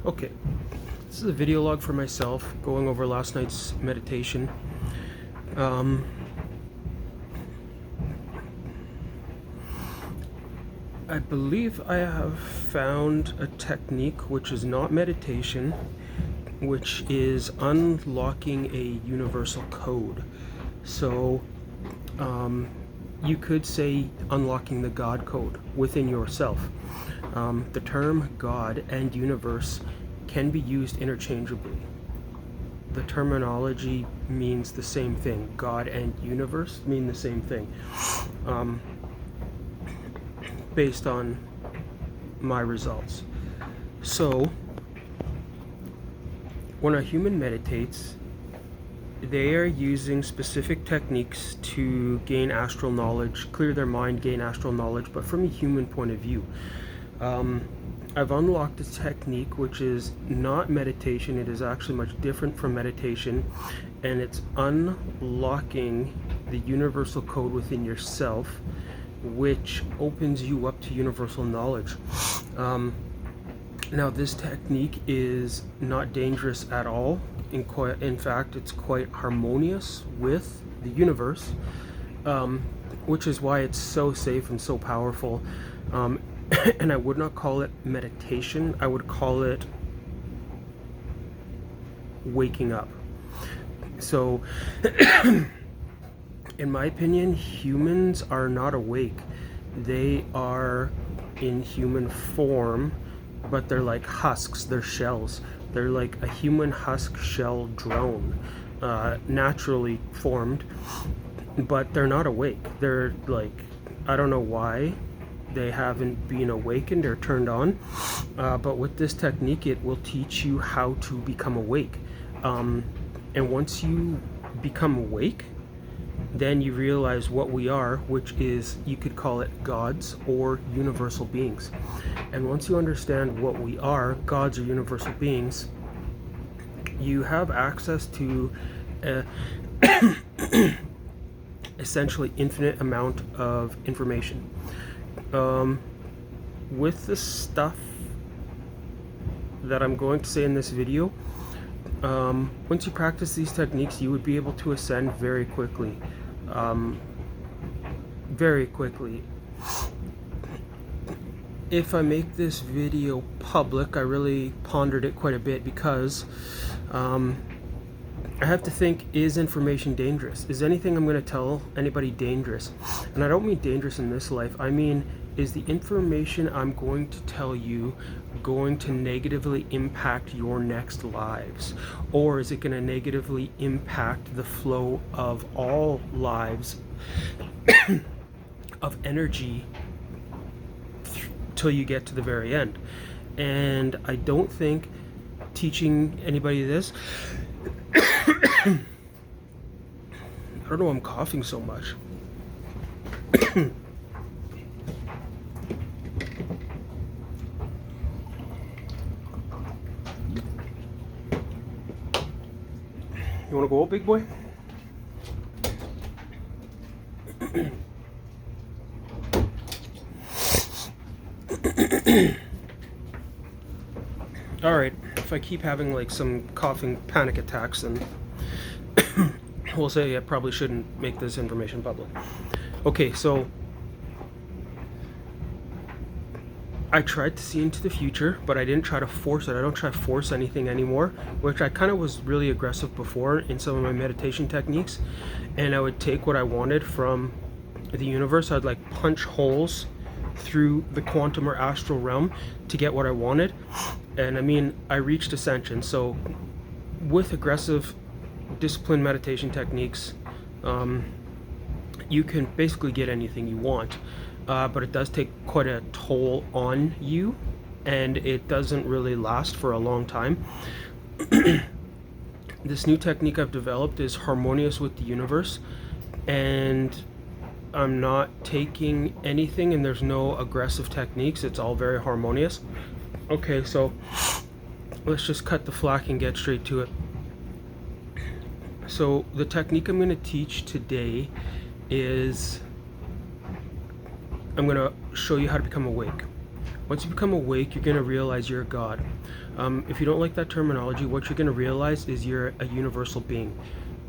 Okay, this is a video log for myself going over last night's meditation. I believe I have found a technique which is not meditation, which is unlocking a universal code. So, you could say unlocking the God code within yourself. The term God and universe can be used interchangeably. The terminology means the same thing. God and universe mean the same thing, based on my results. So, when a human meditates, they are using specific techniques to gain astral knowledge, clear their mind, gain astral knowledge, but from a human point of view. I've unlocked a technique which is not meditation. It is actually much different from meditation, and it's unlocking the universal code within yourself, which opens you up to universal knowledge. Now, this technique is not dangerous at all. In fact, it's quite harmonious with the universe, which is why it's so safe and so powerful. And I would not call it meditation. I would call it waking up. So, in my opinion, humans are not awake. They are in human form, but they're like husks, they're shells. They're like a human husk shell drone, naturally formed, but they're not awake. They're like, I don't know why they haven't been awakened or turned on, but with this technique, it will teach you how to become awake. And once you become awake, then you realize what we are, which is, you could call it gods or universal beings. And once you understand what we are, gods or universal beings, you have access to essentially infinite amount of information. With the stuff that I'm going to say in this video, once you practice these techniques, you would be able to ascend very quickly. Very quickly. If I make this video public, I really pondered it quite a bit, because I have to think, is information dangerous? Is anything I'm going to tell anybody dangerous? And I don't mean dangerous in this life. I mean, is the information I'm going to tell you going to negatively impact your next lives? Or is it going to negatively impact the flow of all lives of energy till you get to the very end? And I don't think teaching anybody this I don't know why I'm coughing so much. You want to go, big boy? Alright, if I keep having like some coughing panic attacks, then we'll say I probably shouldn't make this information public. Okay, so I tried to see into the future, but I didn't try to force it. I don't try to force anything anymore, which I kind of was really aggressive before in some of my meditation techniques. And I would take what I wanted from the universe. I'd like punch holes through the quantum or astral realm to get what I wanted. And I mean, I reached ascension. So with aggressive disciplined meditation techniques, you can basically get anything you want, but it does take quite a toll on you, and it doesn't really last for a long time. This new technique I've developed is harmonious with the universe, and I'm not taking anything, and there's no aggressive techniques. It's all very harmonious. Okay, so let's just cut the flack and get straight to it. So the technique I'm going to teach today is, I'm going to show you how to become awake. Once you become awake, you're going to realize you're a God. If you don't like that terminology, what you're going to realize is you're a universal being.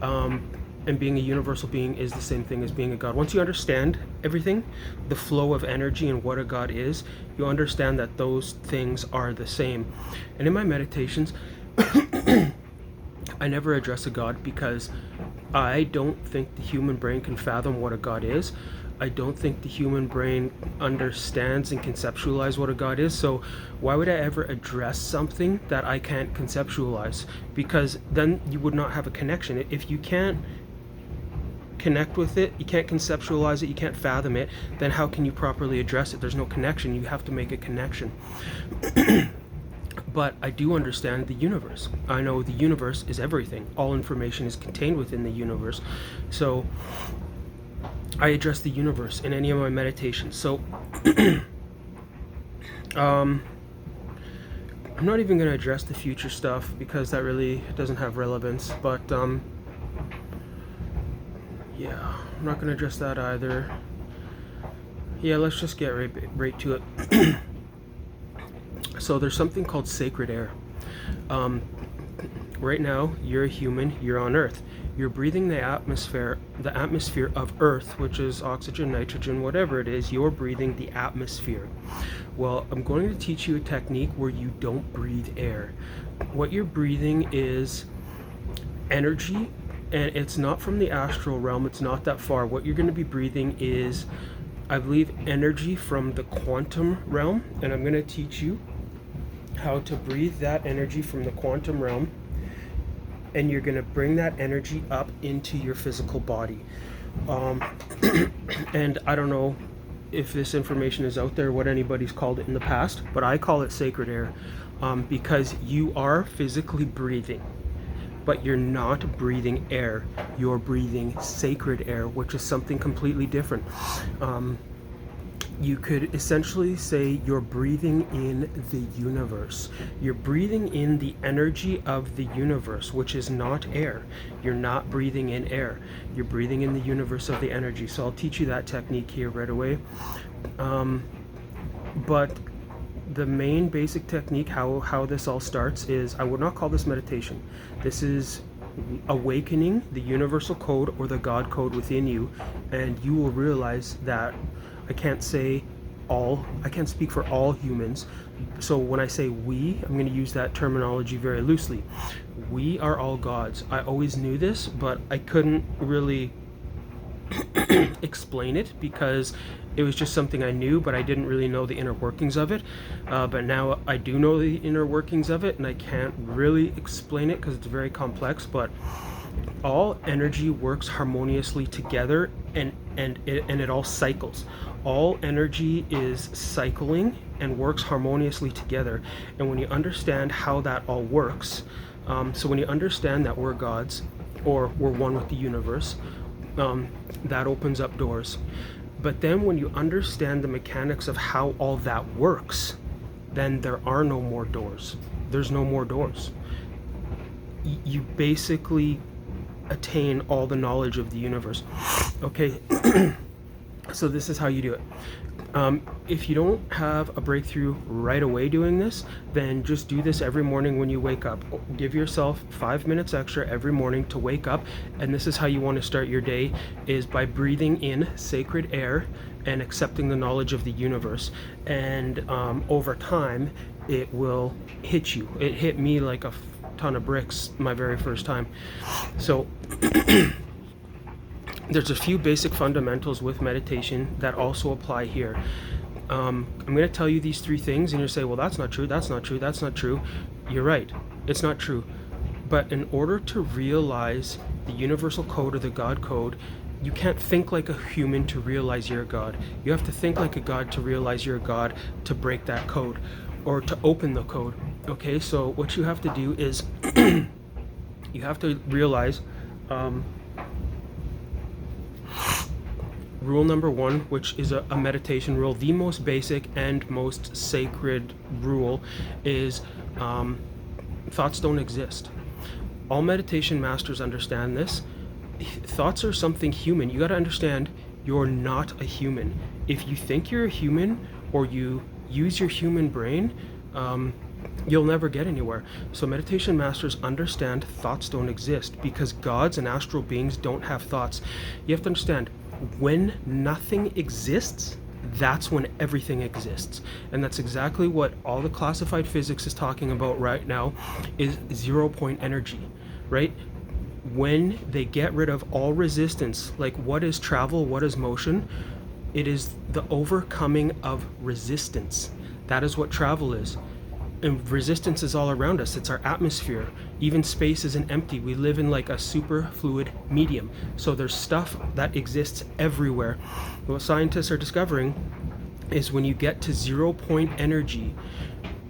And being a universal being is the same thing as being a God. Once you understand everything, the flow of energy and what a God is, you understand that those things are the same. And in my meditations, I never address a God because I don't think the human brain can fathom what a God is. I don't think the human brain understands and conceptualize what a God is. So why would I ever address something that I can't conceptualize? Because then you would not have a connection. If you can't connect with it, you can't conceptualize it, you can't fathom it, then how can you properly address it? There's no connection. You have to make a connection. But I do understand the universe. I know the universe is everything. All information is contained within the universe. So I address the universe in any of my meditations. So I'm not even going to address the future stuff because that really doesn't have relevance. But yeah, I'm not going to address that either. Yeah, let's just get right to it. So there's something called sacred air. Right now, you're a human, you're on Earth. You're breathing the atmosphere of Earth, which is oxygen, nitrogen, whatever it is, you're breathing the atmosphere. Well, I'm going to teach you a technique where you don't breathe air. What you're breathing is energy, and it's not from the astral realm, it's not that far. What you're going to be breathing is, I believe, energy from the quantum realm, and I'm going to teach you how to breathe that energy from the quantum realm, and you're going to bring that energy up into your physical body. And I don't know if this information is out there, what anybody's called it in the past, but I call it sacred air, because you are physically breathing, but you're not breathing air. You're breathing sacred air, which is something completely different. You could essentially say you're breathing in the universe. You're breathing in the energy of the universe, which is not air. You're not breathing in air. You're breathing in the universe of the energy. So I'll teach you that technique here right away. But the main basic technique, how this all starts, is, I would not call this meditation. This is awakening the universal code or the God code within you, and you will realize that I can't speak for all humans. So when I say we, I'm going to use that terminology very loosely. We are all gods. I always knew this, but I couldn't really explain it because it was just something I knew, but I didn't really know the inner workings of it. But now I do know the inner workings of it, and I can't really explain it because it's very complex. But all energy works harmoniously together, and it all cycles. All energy is cycling and works harmoniously together. And when you understand how that all works, so when you understand that we're gods, or we're one with the universe, that opens up doors. But then when you understand the mechanics of how all that works, then there are no more doors. There's no more doors. You basically attain all the knowledge of the universe. Okay. So this is how you do it. If you don't have a breakthrough right away doing this, then just do this every morning when you wake up. Give yourself 5 minutes extra every morning to wake up, and this is how you want to start your day, is by breathing in sacred air and accepting the knowledge of the universe. And over time, it will hit you. It hit me like a ton of bricks my very first time. So there's a few basic fundamentals with meditation that also apply here. I'm going to tell you these 3 things, and you'll say, well, that's not true, that's not true, that's not true. You're right, it's not true. But in order to realize the universal code or the God code, you can't think like a human to realize you're a God. You have to think like a God to realize you're a God, to break that code or to open the code. Okay, so what you have to do is you have to realize rule number 1, which is a meditation rule, the most basic and most sacred rule, is thoughts don't exist. All meditation masters understand this. Thoughts are something human. You got to understand you're not a human. If you think you're a human, or you use your human brain, you'll never get anywhere. So meditation masters understand thoughts don't exist because gods and astral beings don't have thoughts. You have to understand, when nothing exists, that's when everything exists. And that's exactly what all the classified physics is talking about right now, is 0-point energy, right? When they get rid of all resistance, like what is travel, what is motion? It is the overcoming of resistance. That is what travel is. And resistance is all around us. It's our atmosphere. Even space isn't empty. We live in like a super fluid medium. So there's stuff that exists everywhere. What scientists are discovering is when you get to 0-point energy,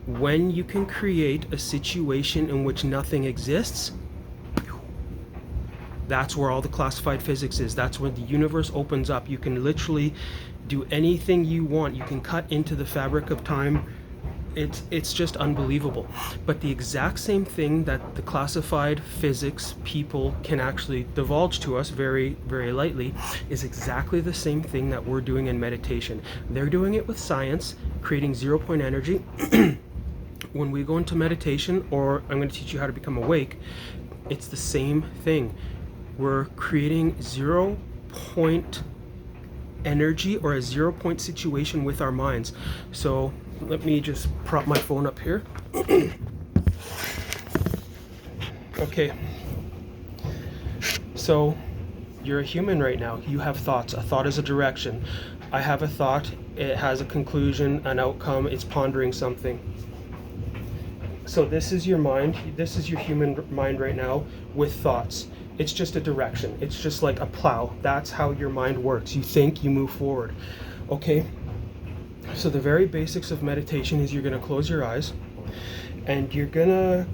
when you can create a situation in which nothing exists, that's where all the classified physics is. That's when the universe opens up. You can literally do anything you want. You can cut into the fabric of time. It's just unbelievable. But the exact same thing that the classified physics people can actually divulge to us very, very lightly is exactly the same thing that we're doing in meditation. They're doing it with science, creating 0-point energy. When we go into meditation, or I'm going to teach you how to become awake, it's the same thing. We're creating 0-point energy or a 0-point situation with our minds. So let me just prop my phone up here. Okay, so you're a human right now. You have thoughts. A thought is a direction. I have a thought. It has a conclusion, an outcome. It's pondering something. So this is your mind. This is your human mind right now with thoughts. It's just a direction. It's just like a plow. That's how your mind works. You think, you move forward. Okay? So the very basics of meditation is you're going to close your eyes and you're going to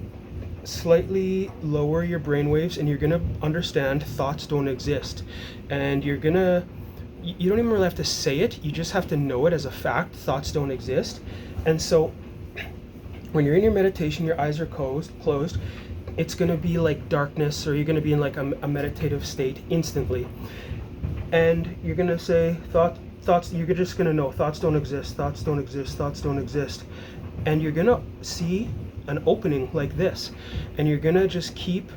slightly lower your brain waves, and you're going to understand thoughts don't exist. And you don't even really have to say it. You just have to know it as a fact. Thoughts don't exist. And so when you're in your meditation, your eyes are closed, it's going to be like darkness, or you're going to be in like a meditative state instantly. And you're going to say thoughts, you're just going to know thoughts don't exist, thoughts don't exist, thoughts don't exist. And you're going to see an opening like this. And you're going to just keep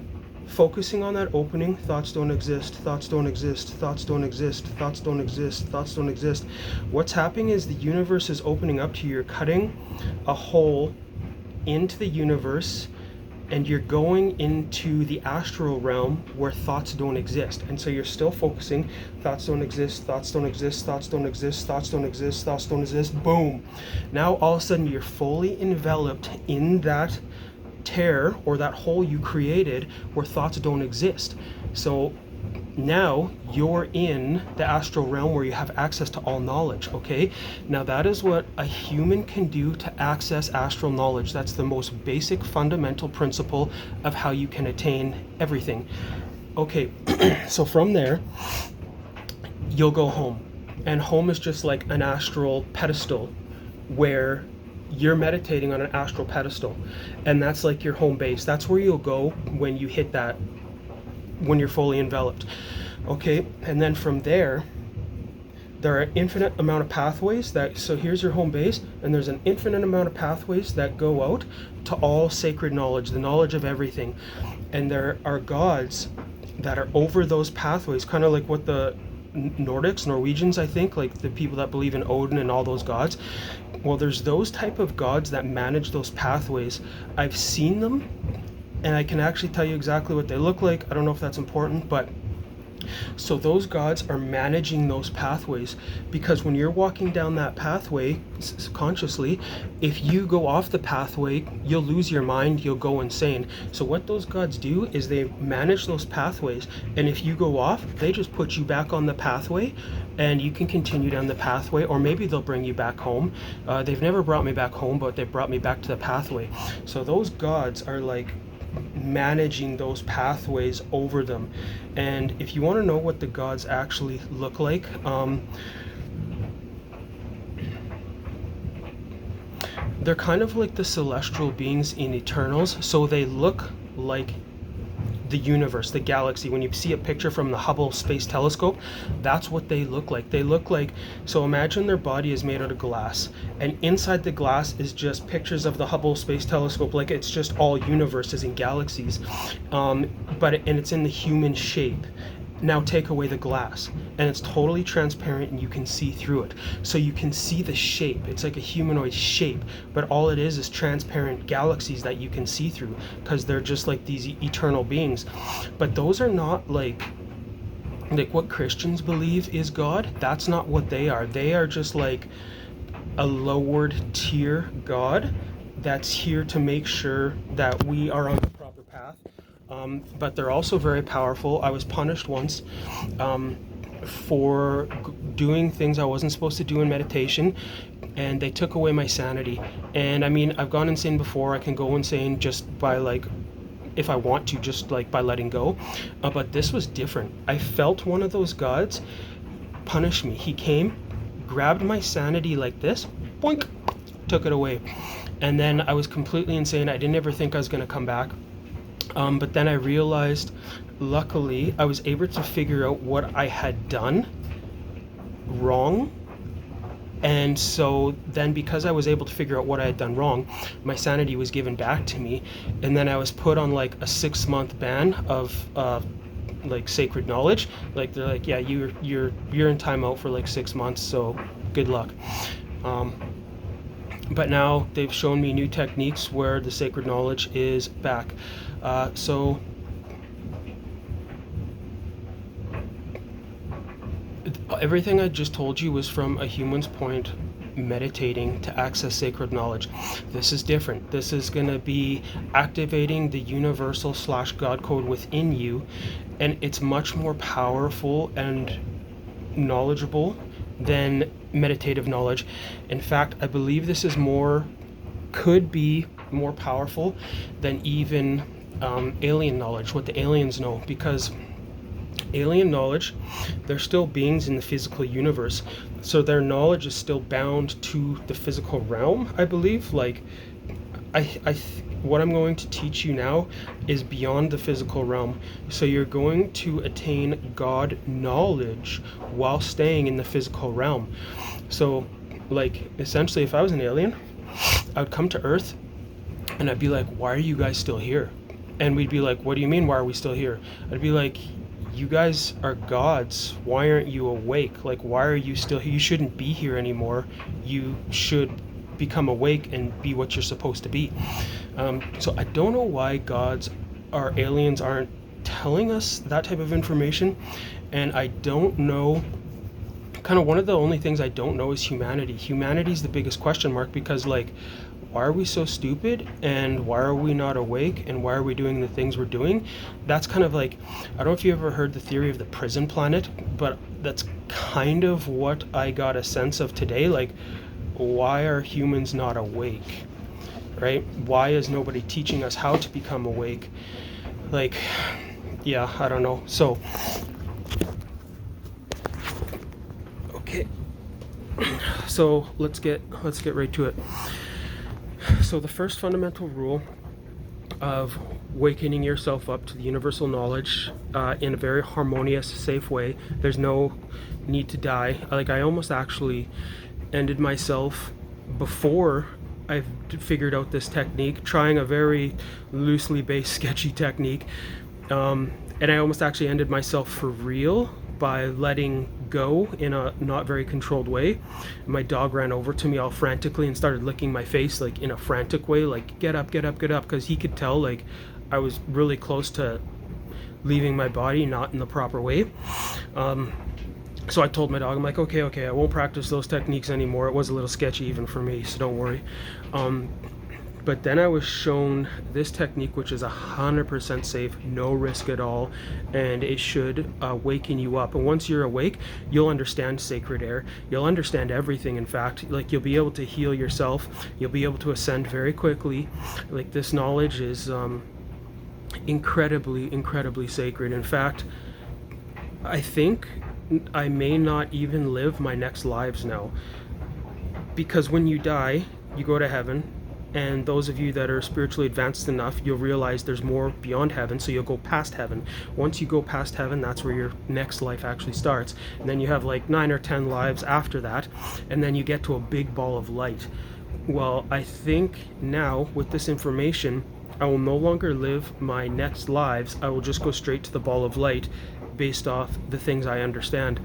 focusing on that opening. Thoughts don't exist, thoughts don't exist, thoughts don't exist, thoughts don't exist, thoughts don't exist. What's happening is the universe is opening up to you. You're cutting a hole into the universe, and you're going into the astral realm where thoughts don't exist. And so you're still focusing, thoughts don't exist, thoughts don't exist, thoughts don't exist, thoughts don't exist, thoughts don't exist, boom. Now all of a sudden you're fully enveloped in that tear or that hole you created where thoughts don't exist. So now you're in the astral realm where you have access to all knowledge, okay? Now that is what a human can do to access astral knowledge. That's the most basic fundamental principle of how you can attain everything. Okay, so from there, you'll go home. And home is just like an astral pedestal where you're meditating on an astral pedestal. And that's like your home base. That's where you'll go when you hit that, when you're fully enveloped. Okay, and then from there are an infinite amount of pathways so here's your home base, and there's an infinite amount of pathways that go out to all sacred knowledge, the knowledge of everything. And there are gods that are over those pathways, kind of like what the Norwegians, I think, like the people that believe in Odin and all those gods. Well, there's those type of gods that manage those pathways. I've seen them, and I can actually tell you exactly what they look like. I don't know if that's important, but so those gods are managing those pathways, because when you're walking down that pathway consciously, if you go off the pathway, you'll lose your mind, you'll go insane. So what those gods do is they manage those pathways, and if you go off, they just put you back on the pathway, and you can continue down the pathway, or maybe they'll bring you back home. They've never brought me back home, but they've brought me back to the pathway. So those gods are like managing those pathways over them. And if you want to know what the gods actually look like, they're kind of like the celestial beings in Eternals. So they look like the universe, the galaxy. When you see a picture from the Hubble Space Telescope, that's what they look like. They look like, so imagine their body is made out of glass, and inside the glass is just pictures of the Hubble Space Telescope, like it's just all universes and galaxies, and it's in the human shape. Now take away the glass, and it's totally transparent and you can see through it. So you can see the shape. It's like a humanoid shape, but all it is transparent galaxies that you can see through, because they're just like these eternal beings. But those are not like what Christians believe is God. That's not what they are. They are just like a lowered tier God that's here to make sure that we are on the proper path. But they're also very powerful. I was punished once for doing things I wasn't supposed to do in meditation, and they took away my sanity. And I mean, I've gone insane before. I can go insane just by like, if I want to, just like by letting go. But this was different. I felt one of those gods punish me. He came, grabbed my sanity like this, boink, took it away. And then I was completely insane. I didn't ever think I was going to come back. But then I realized, luckily, I was able to figure out what I had done wrong. And so then, because I was able to figure out what I had done wrong, my sanity was given back to me. And then I was put on like a 6-month ban of like sacred knowledge. Like they're like, yeah, you're in timeout for like 6 months, so good luck. But now they've shown me new techniques where the sacred knowledge is back. So everything I just told you was from a human's point, meditating to access sacred knowledge. This is different. This is going to be activating the universal / God code within you, and it's much more powerful and knowledgeable than meditative knowledge. In fact, I believe this is could be more powerful than even alien knowledge, what the aliens know, because alien knowledge, they're still beings in the physical universe, so their knowledge is still bound to the physical realm, I believe. Like what I'm going to teach you now is beyond the physical realm. So you're going to attain God knowledge while staying in the physical realm. So like essentially, if I was an alien, I would come to Earth and I'd be like, why are you guys still here? And we'd be like, what do you mean, why are we still here? I'd be like, you guys are gods. Why aren't you awake? Like, why are you still here? You shouldn't be here anymore. You should become awake and be what you're supposed to be. So I don't know why gods or aliens aren't telling us that type of information. And I don't know, kind of one of the only things I don't know is humanity. Humanity's the biggest question mark, because like, why are we so stupid, and why are we not awake, and why are we doing the things we're doing? That's kind of like, I don't know if you ever heard the theory of the prison planet, but that's kind of what I got a sense of today. Like, why are humans not awake, right? Why is nobody teaching us how to become awake? Like, yeah, I don't know. So, okay, so let's get right to it. So the first fundamental rule of wakening yourself up to the universal knowledge in a very harmonious, safe way, there's no need to die. Like, I almost actually ended myself before I figured out this technique, trying a very loosely based, sketchy technique. And I almost actually ended myself for real by letting go in a not very controlled way. My dog ran over to me all frantically and started licking my face, like in a frantic way, like get up, because he could tell like I was really close to leaving my body, not in the proper way. So I told my dog, I'm like, okay, I won't practice those techniques anymore. It was a little sketchy even for me, so don't worry. But then I was shown this technique, which is 100% safe, no risk at all, and it should waken you up. And once you're awake, you'll understand sacred air. You'll understand everything, in fact. Like, you'll be able to heal yourself. You'll be able to ascend very quickly. Like, this knowledge is incredibly sacred. In fact, I think I may not even live my next lives now. Because when you die, you go to heaven. And those of you that are spiritually advanced enough, you'll realize there's more beyond heaven, so you'll go past heaven. Once you go past heaven, that's where your next life actually starts. And then you have like 9 or 10 lives after that, and then you get to a big ball of light. Well, I think now with this information, I will no longer live my next lives. I will just go straight to the ball of light based off the things I understand.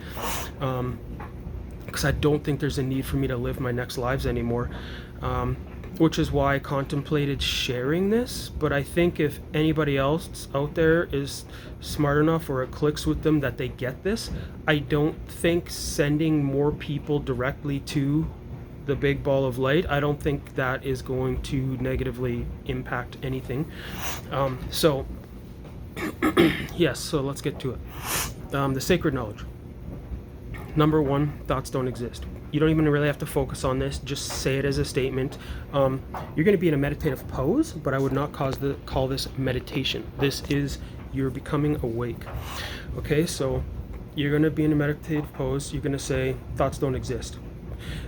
Because I don't think there's a need for me to live my next lives anymore. Which is why I contemplated sharing this. But I think if anybody else out there is smart enough or it clicks with them that they get this, I don't think sending more people directly to the big ball of light, I don't think that is going to negatively impact anything. So yes, so let's get to it. The sacred knowledge. Number one, thoughts don't exist. You don't even really have to focus on this, just say it as a statement. You're going to be in a meditative pose, but I would not call this meditation. This is you're becoming awake. Okay, so you're going to be in a meditative pose. You're going to say thoughts don't exist.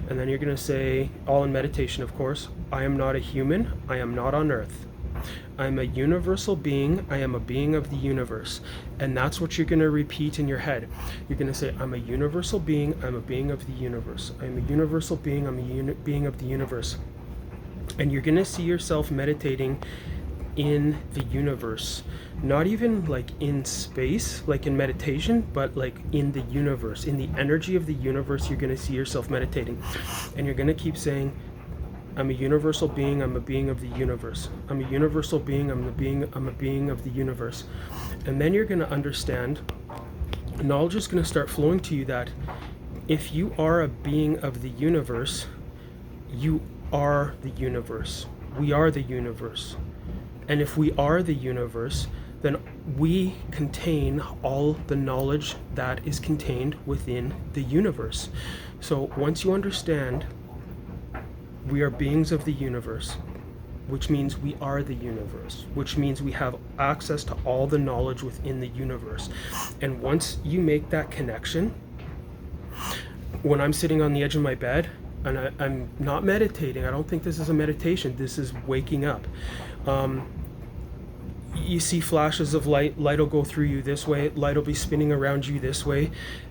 And then you're going to say, all in meditation of course, I am not a human, I am not on earth. I'm a universal being, I am a being of the universe. And that's what you're going to repeat in your head. You're going to say, I'm a universal being, I'm a being of the universe. I'm a universal being, I'm a being of the universe. And you're going to see yourself meditating in the universe. Not even like in space, like in meditation, but like in the universe. In the energy of the universe, you're going to see yourself meditating. And you're going to keep saying, I'm a universal being, I'm a being of the universe. I'm a universal being, I'm a being of the universe. And then you're going to understand, knowledge is going to start flowing to you that if you are a being of the universe, you are the universe. We are the universe. And if we are the universe, then we contain all the knowledge that is contained within the universe. So once you understand we are beings of the universe, which means we are the universe, which means we have access to all the knowledge within the universe. And once you make that connection, when I'm sitting on the edge of my bed and I'm not meditating, I don't think this is a meditation, this is waking up. You see flashes of light will go through you this way, light will be spinning around you this way,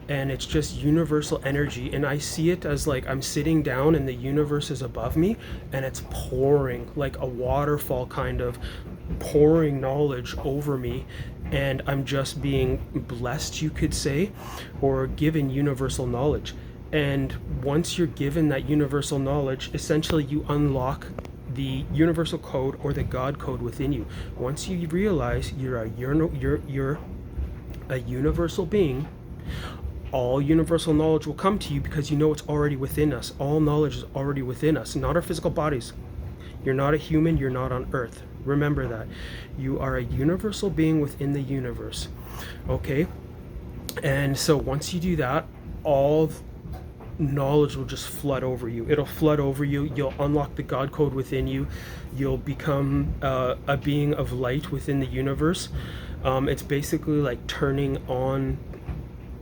and it's just universal energy. And I see it as like I'm sitting down and the universe is above me and it's pouring like a waterfall, kind of pouring knowledge over me, and I'm just being blessed, you could say, or given universal knowledge. And once you're given that universal knowledge, essentially you unlock the universal code or the God code within you. Once you realize you're a universal being, all universal knowledge will come to you because you know it's already within us. All knowledge is already within us, not our physical bodies. You're not a human, you're not on earth. Remember that. You are a universal being within the universe. Okay? And so once you do that, all knowledge will just flood over you. It'll flood over you. You'll unlock the God code within you. You'll become a being of light within the universe. It's basically like turning on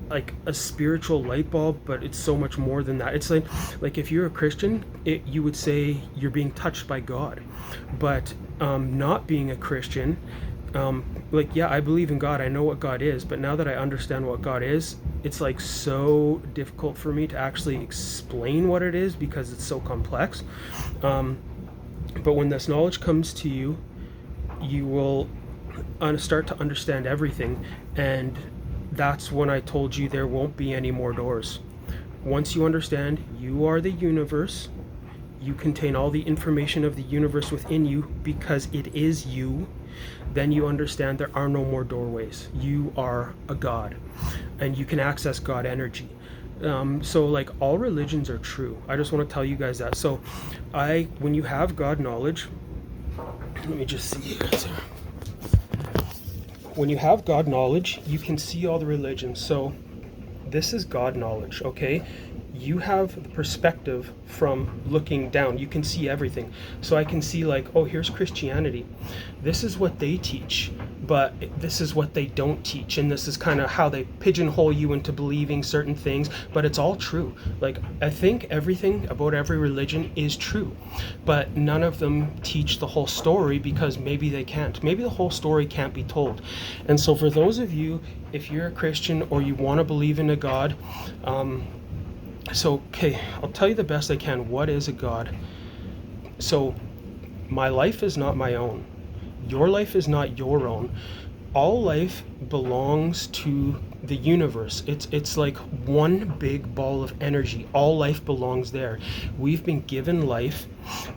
like a spiritual light bulb, but it's so much more than that. It's like if you're a Christian, you would say you're being touched by God. But not being a Christian, like, yeah, I believe in God, I know what God is, but now that I understand what God is, it's like so difficult for me to actually explain what it is because it's so complex. But when this knowledge comes to you, you will start to understand everything. And that's when I told you there won't be any more doors. Once you understand you are the universe, you contain all the information of the universe within you because it is you, then you understand there are no more doorways. You are a God, and you can access God energy. So like all religions are true. I just want to tell you guys that. So when you have God knowledge, let me just see you guys here. When you have God knowledge, you can see all the religions. So this is God knowledge, okay? you have the perspective from looking down. You can see everything. So I can see like, oh, here's Christianity. This is what they teach, but this is what they don't teach. And this is kind of how they pigeonhole you into believing certain things, but it's all true. Like, I think everything about every religion is true, but none of them teach the whole story because maybe they can't. Maybe the whole story can't be told. And so for those of you, if you're a Christian or you want to believe in a God, okay, I'll tell you the best I can. What is a God? So my life is not my own. Your life is not your own. All life belongs to the universe. It's like one big ball of energy. All life belongs there. We've been given life,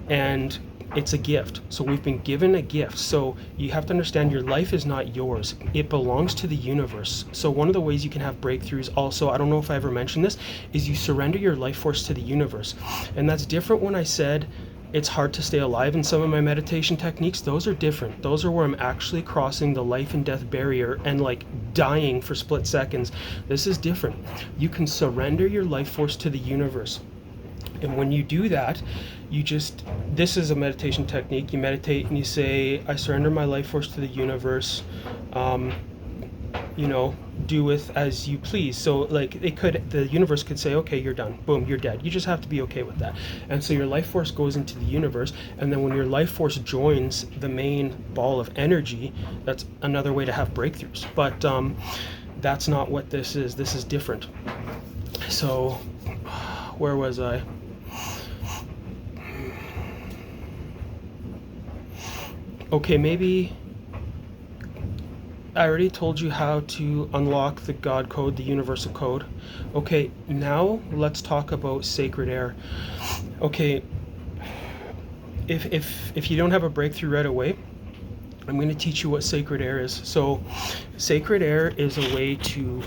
and it's a gift. So we've been given a gift. So you have to understand your life is not yours. It belongs to the universe. So one of the ways you can have breakthroughs also, I don't know if I ever mentioned this, is you surrender your life force to the universe. And that's different when I said it's hard to stay alive in some of my meditation techniques. Those are different. Those are where I'm actually crossing the life and death barrier and like dying for split seconds. This is different. You can surrender your life force to the universe. And when you do that, this is a meditation technique. You meditate and you say, I surrender my life force to the universe. Do with as you please. So like the universe could say, okay, you're done. Boom, you're dead. You just have to be okay with that. And so your life force goes into the universe. And then when your life force joins the main ball of energy, that's another way to have breakthroughs. But that's not what this is. This is different. So where was I? Okay, maybe I already told you how to unlock the God code, the universal code. Okay, now let's talk about sacred air. Okay, if you don't have a breakthrough right away, I'm going to teach you what sacred air is. So sacred air is a way to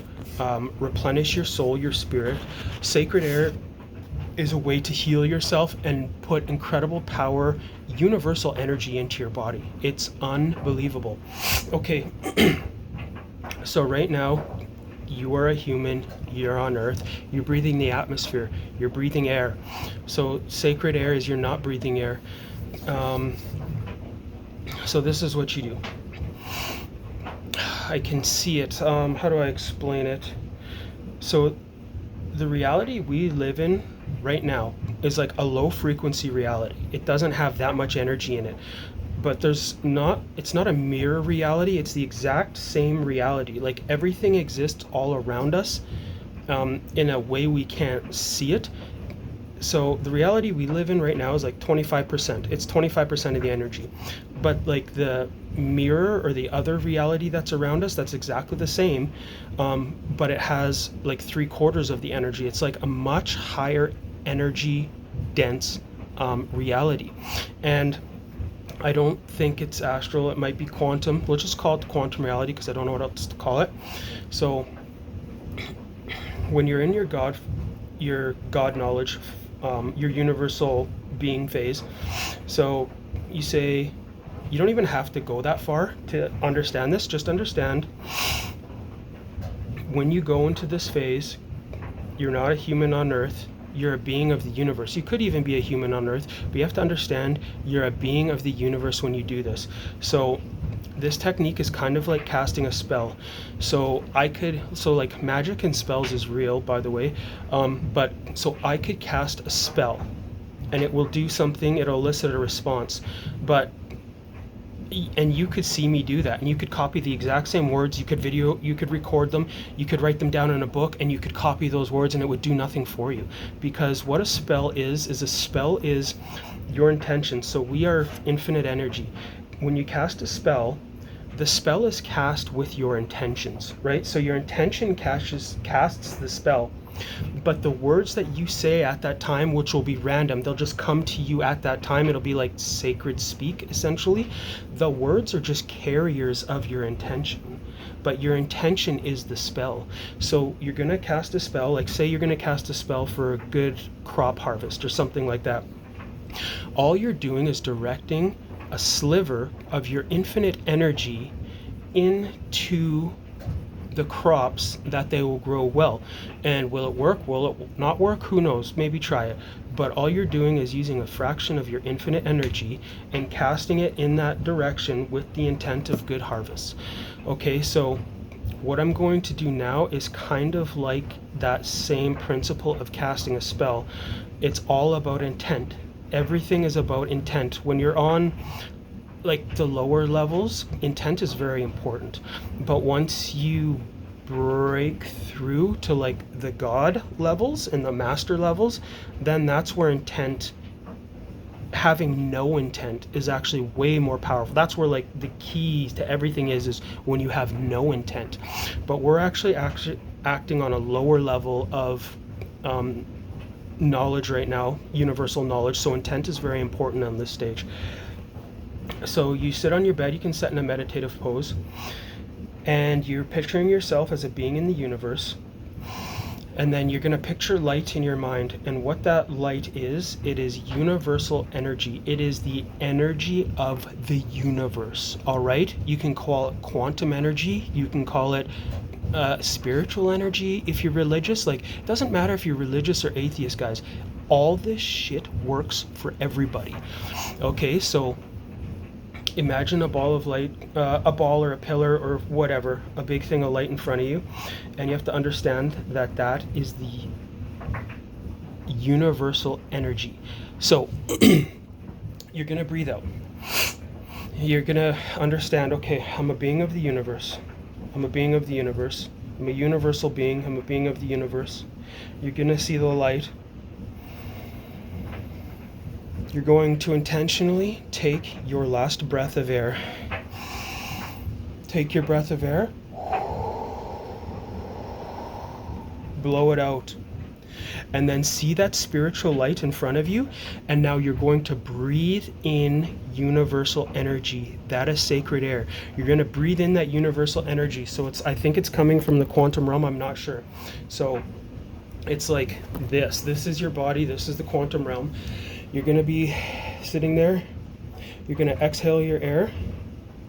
replenish your soul, your spirit. Sacred air is a way to heal yourself and put incredible power, universal energy into your body. It's unbelievable. Okay, so right now, you are a human, you're on earth, you're breathing the atmosphere, you're breathing air. So sacred air is you're not breathing air. So this is what you do. I can see it. How do I explain it? So the reality we live in right now is like a low frequency reality. It doesn't have that much energy in it, but it's not a mirror reality. It's the exact same reality. Like everything exists all around us in a way we can't see it. So the reality we live in right now is like 25%. It's 25% of the energy. But like the mirror or the other reality that's around us, that's exactly the same, but it has like 3/4 of the energy. It's like a much higher energy dense reality. And I don't think it's astral. It might be quantum. We'll just call it quantum reality because I don't know what else to call it. So when you're in your God knowledge, your universal being phase, so you say, you don't even have to go that far to understand this. Just understand when you go into this phase, you're not a human on earth. You're a being of the universe. You could even be a human on earth, but you have to understand you're a being of the universe when you do this. So this technique is kind of like casting a spell. So like magic and spells is real, by the way. But so I could cast a spell and it will do something, it'll elicit a response. And you could see me do that, and you could copy the exact same words, you could record them, you could write them down in a book, and you could copy those words and it would do nothing for you. Because what a spell is a spell is your intention. So we are infinite energy. When you cast a spell, the spell is cast with your intentions, right? So your intention casts the spell. But the words that you say at that time, which will be random, they'll just come to you at that time. It'll be like sacred speak, essentially. The words are just carriers of your intention, but your intention is the spell. So you're going to cast a spell, like say you're going to cast a spell for a good crop harvest or something like that. All you're doing is directing a sliver of your infinite energy into the crops that they will grow well. And will it work? Will it not work? Who knows? Maybe try it. But all you're doing is using a fraction of your infinite energy and casting it in that direction with the intent of good harvests. Okay, so what I'm going to do now is kind of like that same principle of casting a spell. It's all about intent. Everything is about intent. When you're on like the lower levels, intent is very important. But once you break through to like the God levels and the master levels, then that's where intent, having no intent, is actually way more powerful. That's where like the key to everything is when you have no intent. But we're actually acting on a lower level of knowledge right now, universal knowledge. So intent is very important on this stage. So you sit on your bed, you can sit in a meditative pose, and you're picturing yourself as a being in the universe. And then you're going to picture light in your mind. And what that light is, it is universal energy. It is the energy of the universe. All right? You can call it quantum energy. You can call it spiritual energy if you're religious. Like, it doesn't matter if you're religious or atheist, guys. All this shit works for everybody. Okay? So imagine a ball of light, a ball or a pillar or whatever, a big thing of light in front of you, and you have to understand that that is the universal energy. So you're going to breathe out. You're going to understand, okay, I'm a being of the universe. I'm a being of the universe. I'm a universal being. I'm a being of the universe. You're going to see the light. You're going to intentionally take your last breath of air. Take your breath of air. Blow it out. And then see that spiritual light in front of you. And now you're going to breathe in universal energy. That is sacred air. You're going to breathe in that universal energy. So I think it's coming from the quantum realm. I'm not sure. So it's like this. This is your body. This is the quantum realm. You're going to be sitting there. You're going to exhale your air.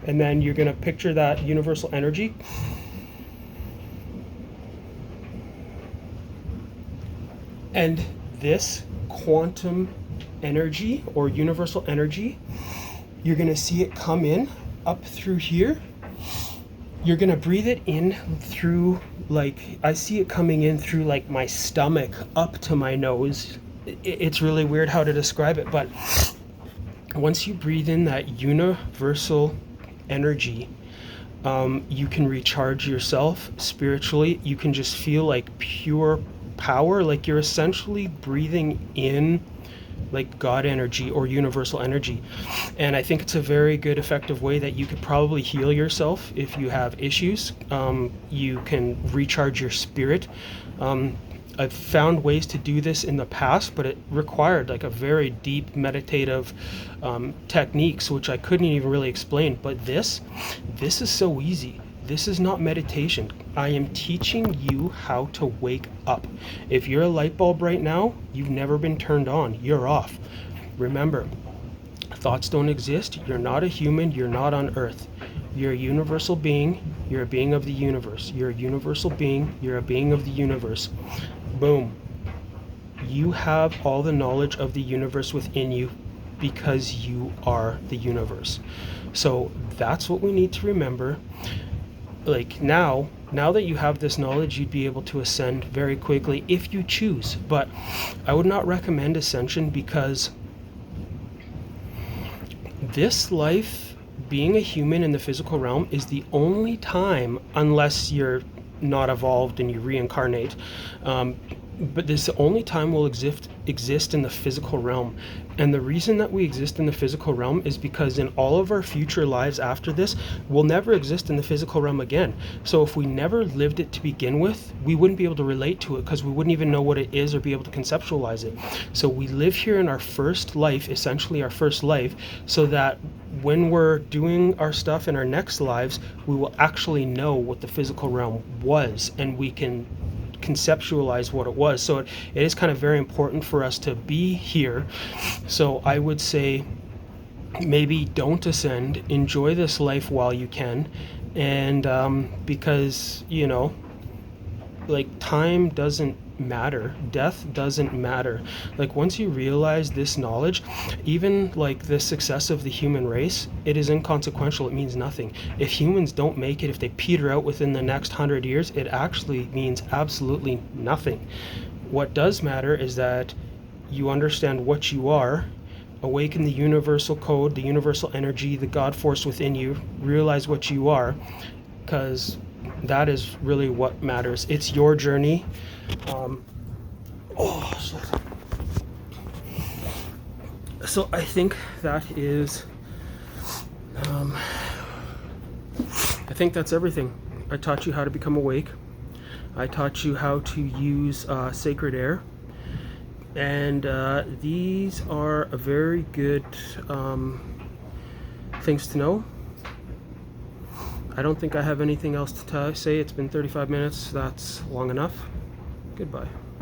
And then you're going to picture that universal energy. And this quantum energy or universal energy, you're going to see it come in up through here. You're going to breathe it in through, like, I see it coming in through like my stomach up to my nose. It's really weird how to describe it, but once you breathe in that universal energy, you can recharge yourself spiritually. You can just feel like pure power, like you're essentially breathing in like God energy or universal energy. And I think it's a very good, effective way that you could probably heal yourself if you have issues. You can recharge your spirit. I've found ways to do this in the past, but it required like a very deep meditative techniques, which I couldn't even really explain. But this is so easy. This is not meditation. I am teaching you how to wake up. If you're a light bulb right now, you've never been turned on. You're off. Remember, thoughts don't exist. You're not a human. You're not on Earth. You're a universal being. You're a being of the universe. You're a universal being. You're a being of the universe. Boom. You have all the knowledge of the universe within you because you are the universe. So that's what we need to remember. Like now that you have this knowledge, you'd be able to ascend very quickly if you choose. But I would not recommend ascension because this life, being a human in the physical realm, is the only time, unless you're not evolved and you reincarnate, but this is the only time we'll exist in the physical realm. And the reason that we exist in the physical realm is because in all of our future lives after this, we'll never exist in the physical realm again. So if we never lived it to begin with, we wouldn't be able to relate to it because we wouldn't even know what it is or be able to conceptualize it. So we live here in our first life, essentially our first life, so that when we're doing our stuff in our next lives, we will actually know what the physical realm was, and we can conceptualize what it was. So it is kind of very important for us to be here. So I would say maybe don't ascend, enjoy this life while you can, And because, you know, like time doesn't matter, death doesn't matter. Like once you realize this knowledge, even like the success of the human race, it is inconsequential. It means nothing. If humans don't make it, if they peter out within the next 100 years, it actually means absolutely nothing. What does matter is that you understand what you are, awaken the universal code, the universal energy, the God force within you, realize what you are, because that is really what matters. It's your journey. Oh shit. So I think that is I think that's everything. I taught you how to become awake. I taught you how to use sacred air, and these are a very good things to know. I don't think I have anything else to say. It's been 35 minutes. That's long enough. Goodbye.